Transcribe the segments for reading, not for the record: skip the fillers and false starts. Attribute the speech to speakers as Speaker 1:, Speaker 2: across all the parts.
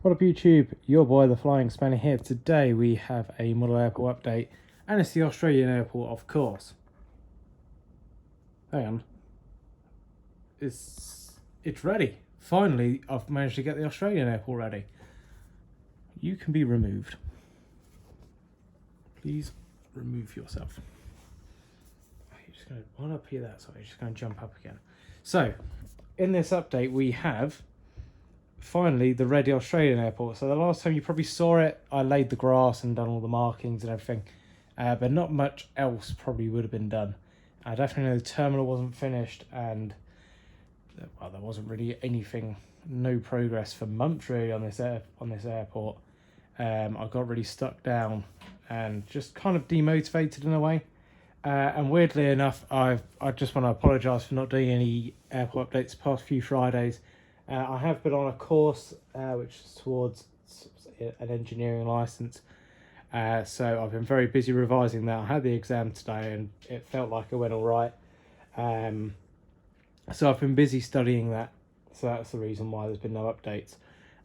Speaker 1: What up YouTube, your boy the Flying Spanner here. Today we have a model airport update, and it's the Australian airport, of course. Hang on. It's ready. Finally, I've managed to get the Australian airport ready. You can be removed. Please remove yourself. You're just going to one up here, that so you're just going to jump up again. So, in this update we have finally the ready Australian airport. So the last time you probably saw it, I laid the grass and done all the markings and everything, but not much else probably would have been done. I definitely know the terminal wasn't finished, and well, there wasn't really anything, no progress for months really on this airport. I got really stuck down and just kind of demotivated in a way. And weirdly enough, I just want to apologise for not doing any airport updates the past few Fridays. I have been on a course which is towards an engineering licence, so I've been very busy revising that. I had the exam today and it felt like it went all right, so I've been busy studying that, so that's the reason why there's been no updates.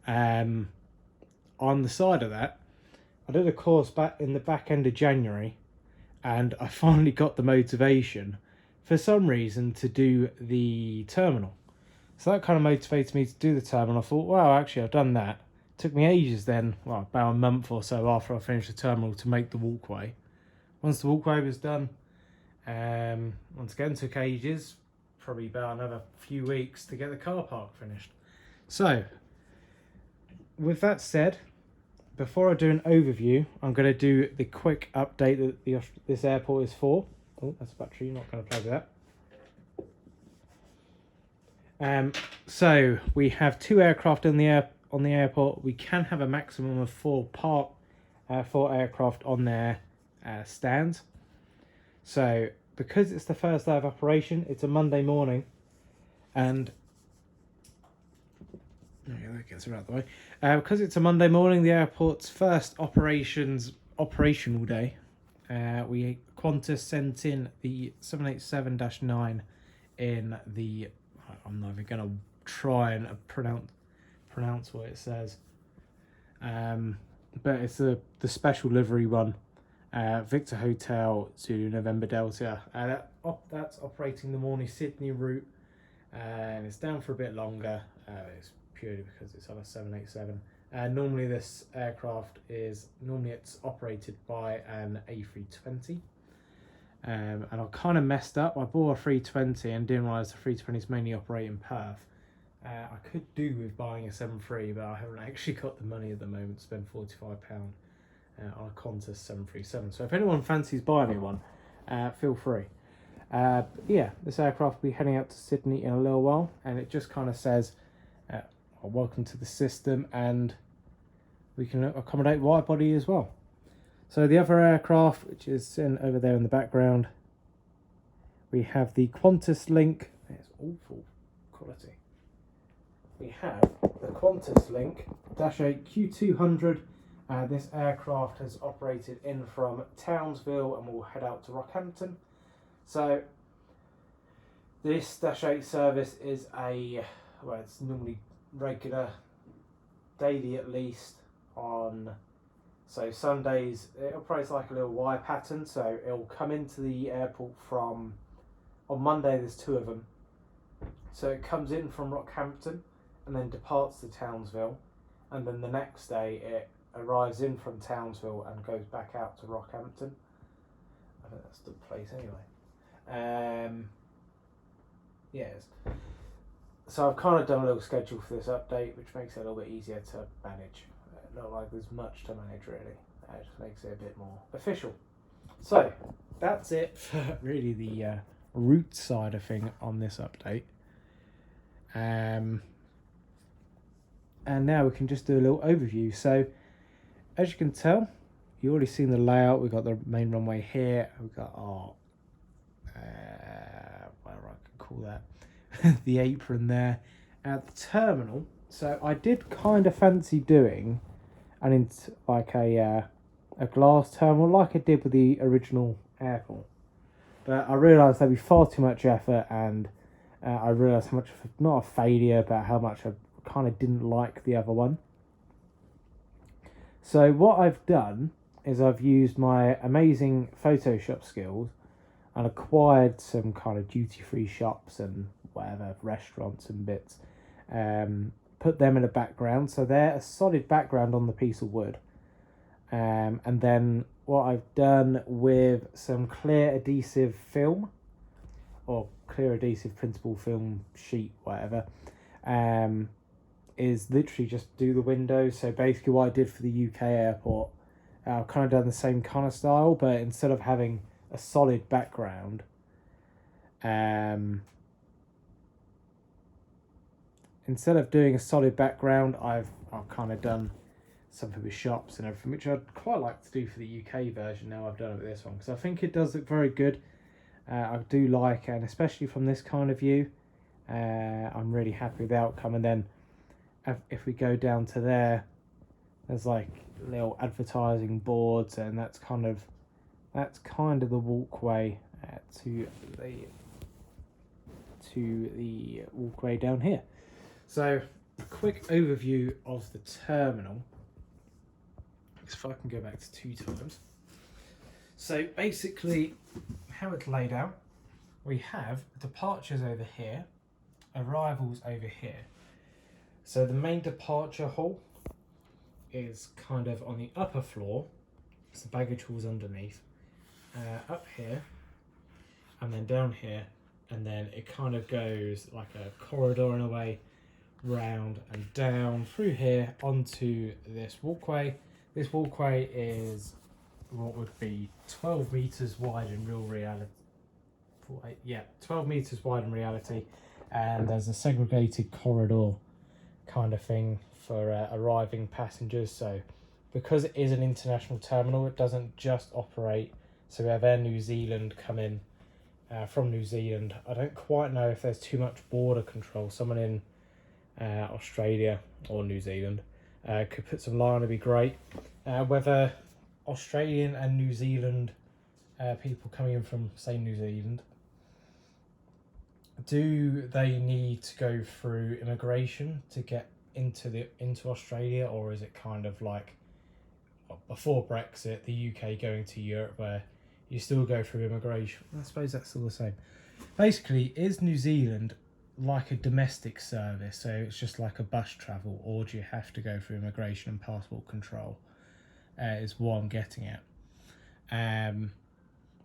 Speaker 1: On the side of that, I did a course back in the back end of January, and I finally got the motivation for some reason to do the terminal. So that kind of motivated me to do the terminal. I thought, wow, actually I've done that. It took me ages then, well, about a month or so after I finished the terminal, to make the walkway. Once the walkway was done, once again took ages, probably about another few weeks to get the car park finished. So, with that said, before I do an overview, I'm going to do the quick update that this airport is for. Oh, that's a battery, you're not going to plug that. So we have 2 aircraft on the airport. We can have a maximum of 4 aircraft on their stands. So because it's the first day of operation, it's a Monday morning, and that gets it out of the way. Because it's a Monday morning, the airport's first operational day, Qantas sent in the 787-9 in the, I'm not even going to try and pronounce what it says, but it's the special livery one, Victor Hotel to November Delta. That's operating the morning Sydney route, and it's down for a bit longer. It's purely because it's on a 787. Normally this aircraft it's operated by an A320. And I kind of messed up. I bought a 320 and didn't realise the 320 is mainly operating Perth. I could do with buying a 73, but I haven't actually got the money at the moment to spend £45 on a Qantas 737. So if anyone fancies buying me one, feel free. Yeah, this aircraft will be heading out to Sydney in a little while, and it just kind of says, welcome to the system, and we can accommodate wide body as well. So the other aircraft, which is sitting over there in the background, we have the Qantas Link. It's awful quality. We have the Qantas Link -8 Q200. This aircraft has operated in from Townsville and will head out to Rockhampton. So this -8 service is it's normally regular, daily at least, on. So Sundays, it operates like a little Y pattern, so it'll come into the airport on Monday there's 2 of them. So it comes in from Rockhampton and then departs to Townsville, and then the next day it arrives in from Townsville and goes back out to Rockhampton. I think that's the place anyway. Yes. So I've kind of done a little schedule for this update, which makes it a little bit easier to manage. Not like there's much to manage really. It just makes it a bit more official. So that's it for really the route side of thing on this update. And now we can just do a little overview. So as you can tell, you've already seen the layout. We've got the main runway here. We've got our whatever I can call that, the apron there at the terminal. So I did kind of fancy doing like a glass terminal, like I did with the original airport, but I realised that'd be far too much effort, and I realised how much, not a failure, but how much I kind of didn't like the other one. So what I've done is I've used my amazing Photoshop skills and acquired some kind of duty-free shops and whatever, restaurants and bits. Put them in a background, so they're a solid background on the piece of wood. And then what I've done with some clear adhesive film, or clear adhesive printable film sheet, whatever, is literally just do the windows. So basically what I did for the UK airport, I've kind of done the same kind of style, but instead of having a solid background, instead of doing a solid background, I've kind of done something with shops and everything, which I'd quite like to do for the UK version. Now I've done it with this one, because I think it does look very good. I do like it, and especially from this kind of view, I'm really happy with the outcome. And then if we go down to there, there's like little advertising boards, and that's kind of the walkway to the walkway down here. So a quick overview of the terminal. If I can go back to 2 times. So basically how it's laid out, we have departures over here, arrivals over here. So the main departure hall is kind of on the upper floor, so the baggage hall's underneath, up here, and then down here, and then it kind of goes like a corridor in a way, round and down through here onto this walkway. This walkway is what would be 12 meters wide in real reality. 12 meters wide in reality, and there's a segregated corridor kind of thing for arriving passengers. So because it is an international terminal, it doesn't just operate. So we have Air New Zealand come in from New Zealand. I don't quite know if there's too much border control. Someone in Australia or New Zealand could put some light on, it'd be great. Whether Australian and New Zealand people coming in from, say, New Zealand, do they need to go through immigration to get into Australia, or is it kind of like before Brexit, the UK going to Europe, where you still go through immigration? I suppose that's still the same. Basically, is New Zealand like a domestic service, so it's just like a bus travel, or do you have to go through immigration and passport control? Is what I'm getting at.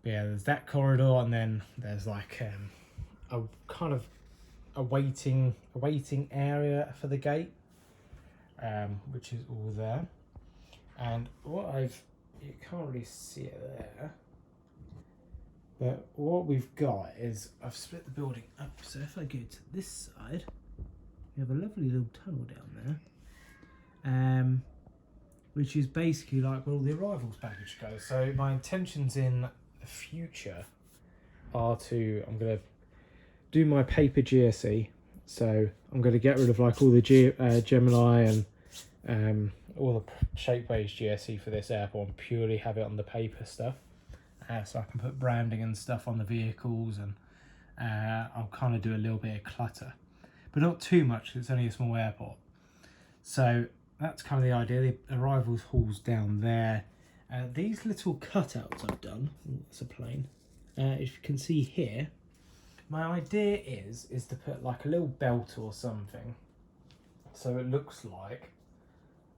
Speaker 1: Yeah, there's that corridor, and then there's like a kind of a waiting area for the gate, which is all there. And you can't really see it there, but what we've got is I've split the building up. So if I go to this side, we have a lovely little tunnel down there, which is basically like where all the arrivals baggage goes. So my intentions in the future are I'm going to do my paper GSE. So I'm going to get rid of like all the Gemini and all the shape-based GSE for this airport, and purely have it on the paper stuff. So I can put branding and stuff on the vehicles, and I'll kind of do a little bit of clutter, but not too much. It's only a small airport. So that's kind of the idea. The arrivals hall's down there. These little cutouts I've done, it's a plane, as you can see here, my idea is to put like a little belt or something, so it looks like,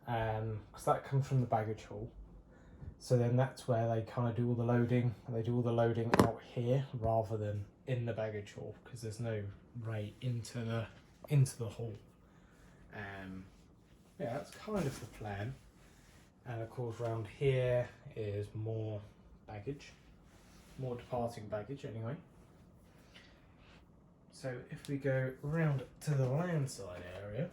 Speaker 1: because that comes from the baggage hall, so then that's where they kind of do all the loading. They do all the loading out here rather than in the baggage hall, because there's no way into the hall. Yeah, that's kind of the plan. And of course round here is more baggage, more departing baggage anyway. So if we go round to the landside area,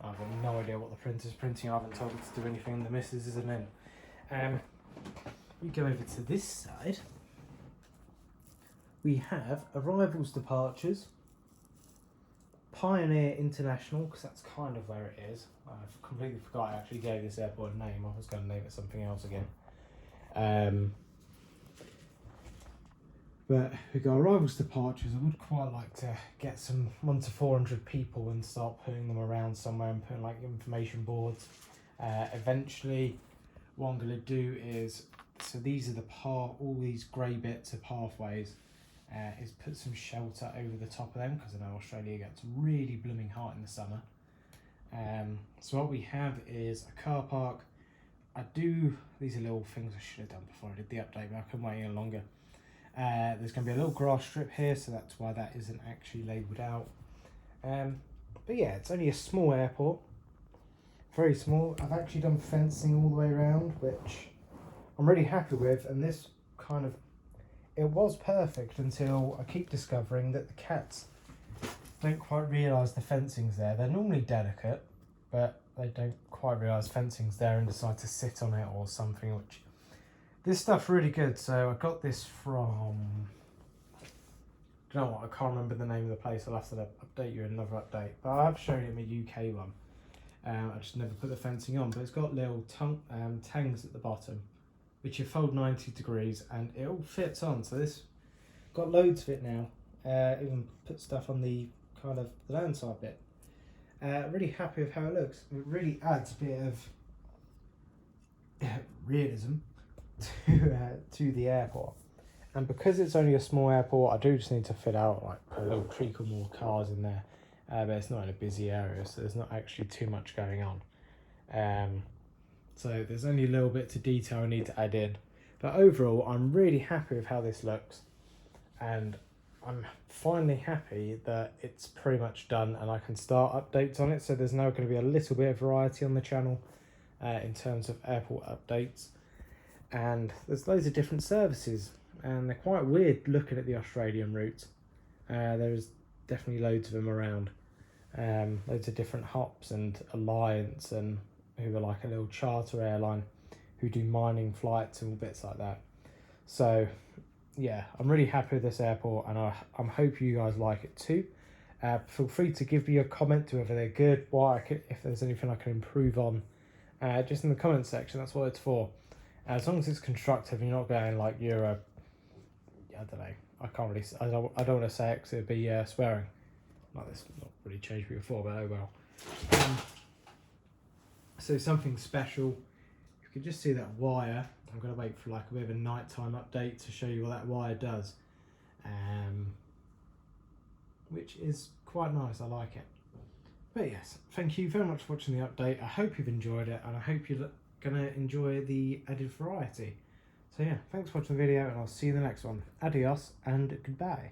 Speaker 1: I've got no idea what the printer's printing. I haven't told it to do anything, and the missus isn't in. We go over to this side. We have arrivals, departures, Pioneer International, because that's kind of where it is. I've completely forgot I actually gave this airport a name. I was going to name it something else again. But we've got arrivals, departures. I would quite like to get some 1 to 400 people and start putting them around somewhere and putting like information boards. Eventually, what I'm going to do is, so these are the all these grey bits are pathways, is put some shelter over the top of them, because I know Australia gets really blooming hot in the summer. So what we have is a car park. These are little things I should have done before I did the update, but I couldn't wait any longer. There's going to be a little grass strip here, so that's why that isn't actually labelled out. But yeah, it's only a small airport, very small. I've actually done fencing all the way around, which I'm really happy with, and this it was perfect until I keep discovering that the cats don't quite realise the fencing's there. They're normally delicate, but they don't quite realise fencing's there and decide to sit on it or something, which... This stuff's really good. So I got this from... Do you know what? I can't remember the name of the place. I'll have to update you in another update. But I have shown it in the UK one. I just never put the fencing on. But it's got little tangs at the bottom, which you fold 90 degrees and it all fits on. So this got loads of it now. Even put stuff on the the landside bit. Really happy with how it looks. It really adds a bit of realism to the airport. And because it's only a small airport, I do just need to fit out, like put a little creek or more cars in there. But it's not in a busy area, so there's not actually too much going on. So there's only a little bit to detail I need to add in. But overall, I'm really happy with how this looks. And I'm finally happy that it's pretty much done and I can start updates on it. So there's now going to be a little bit of variety on the channel in terms of airport updates. And there's loads of different services, and they're quite weird looking at the Australian route. There's definitely loads of them around. Loads of different hops and Alliance, and who are like a little charter airline who do mining flights and all bits like that. So yeah, I'm really happy with this airport, and I hope you guys like it too. Feel free to give me a comment to whether they're good, if there's anything I can improve on, just in the comment section. That's what it's for. As long as it's constructive and you're not going like you're I don't know, I can't really, I don't want to say it because it'd be swearing. Like this, not really changed me before, but oh well. So something special, you can just see that wire. I'm going to wait for like a bit of a nighttime update to show you what that wire does, which is quite nice. I like it. But yes, thank you very much for watching the update. I hope you've enjoyed it, and I hope you're going to enjoy the added variety. So yeah, thanks for watching the video, and I'll see you in the next one. Adios and goodbye.